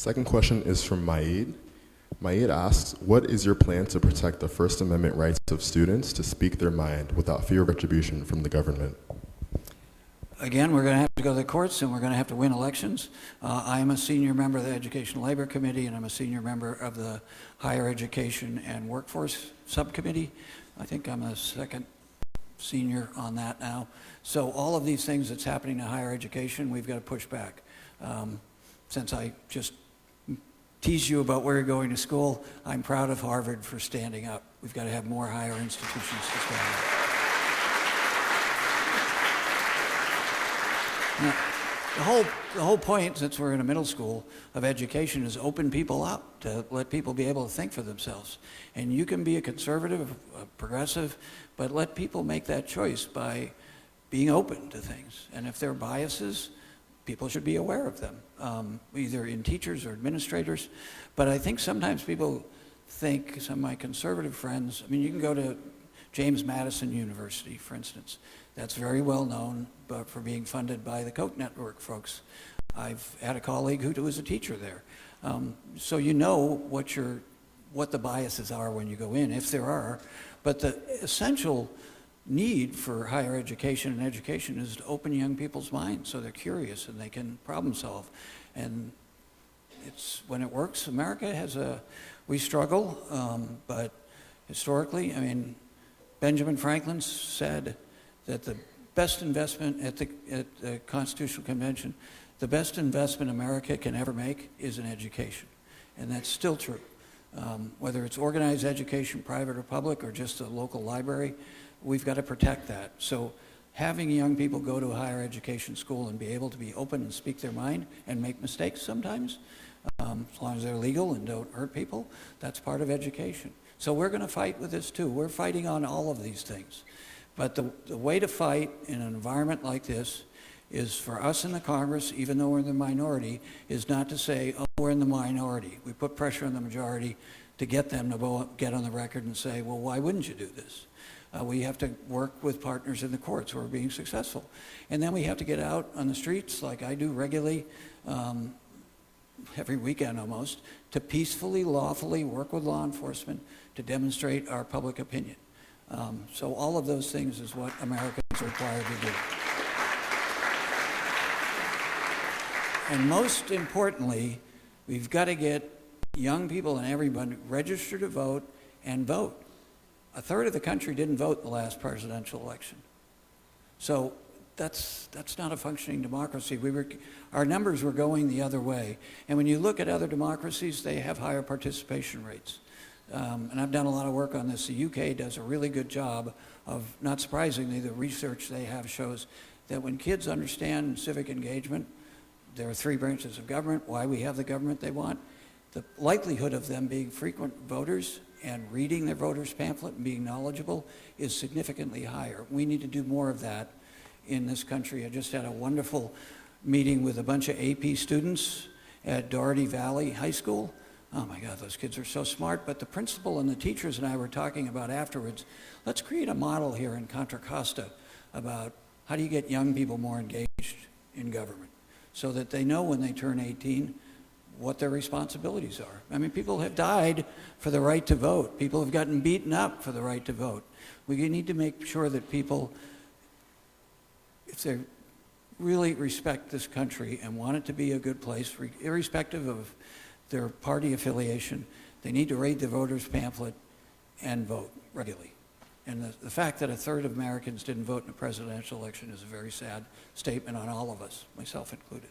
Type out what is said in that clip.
Second question is from Maid. Maid asks, what is your plan to protect the First Amendment rights of students to speak their mind without fear of retribution from the government? Again, we're going to have to go to the courts and we're going to have to win elections. I am a senior member of the Education Labor Committee and I'm a senior member of the Higher Education and Workforce Subcommittee. I think I'm a second senior on that now. So all of these things that's happening to higher education, we've got to push back. Since I just tease you about where you're going to school, I'm proud of Harvard for standing up. We've got to have more higher institutions to stand up. Now, the whole point, since we're in a middle school, of education is open people up, to let people be able to think for themselves. And you can be a conservative, a progressive, but let people make that choice by being open to things. And if there are biases, people should be aware of them, either in teachers or administrators. But I think sometimes people think, some of my conservative friends, I mean, you can go to James Madison University, for instance. That's very well known but for being funded by the Koch network folks. I've had a colleague who was a teacher there. So you know what the biases are when you go in, if there are. But the essential need for higher education and education is to open young people's minds so they're curious and they can problem solve. And it's, when it works, America has we struggle, but historically, I mean, Benjamin Franklin said that the best investment at the Constitutional Convention, the best investment America can ever make is in education. And that's still true. Whether it's organized education, private or public, or just a local library, we've got to protect that. So having young people go to a higher education school and be able to be open and speak their mind and make mistakes sometimes, as long as they're legal and don't hurt people, that's part of education. So we're going to fight with this too. We're fighting on all of these things. But the way to fight in an environment like this is for us in the Congress, even though we're in the minority, is not to say, oh, we're in the minority. We put pressure on the majority to get them to get on the record and say, well, why wouldn't you do this? We have to work with partners in the courts who are being successful. And then we have to get out on the streets, like I do regularly, every weekend almost, to peacefully, lawfully work with law enforcement to demonstrate our public opinion. So all of those things is what Americans are required to do. And most importantly, we've got to get young people and everybody registered to vote and vote. A third of the country didn't vote in the last presidential election. So that's not a functioning democracy. Our numbers were going the other way. And when you look at other democracies, they have higher participation rates. And I've done a lot of work on this. The UK does a really good job of, not surprisingly, the research they have shows that when kids understand civic engagement, there are 3 branches of government, why we have the government they want, the likelihood of them being frequent voters and reading their voters' pamphlet and being knowledgeable is significantly higher. We need to do more of that in this country. I just had a wonderful meeting with a bunch of AP students at Doherty Valley High School. Oh my God, those kids are so smart. But the principal and the teachers and I were talking about afterwards, let's create a model here in Contra Costa about how do you get young people more engaged in government so that they know when they turn 18 what their responsibilities are. I mean, people have died for the right to vote. People have gotten beaten up for the right to vote. We need to make sure that people, if they really respect this country and want it to be a good place, irrespective of their party affiliation, they need to read the voters' pamphlet and vote regularly. And the fact that a third of Americans didn't vote in a presidential election is a very sad statement on all of us, myself included.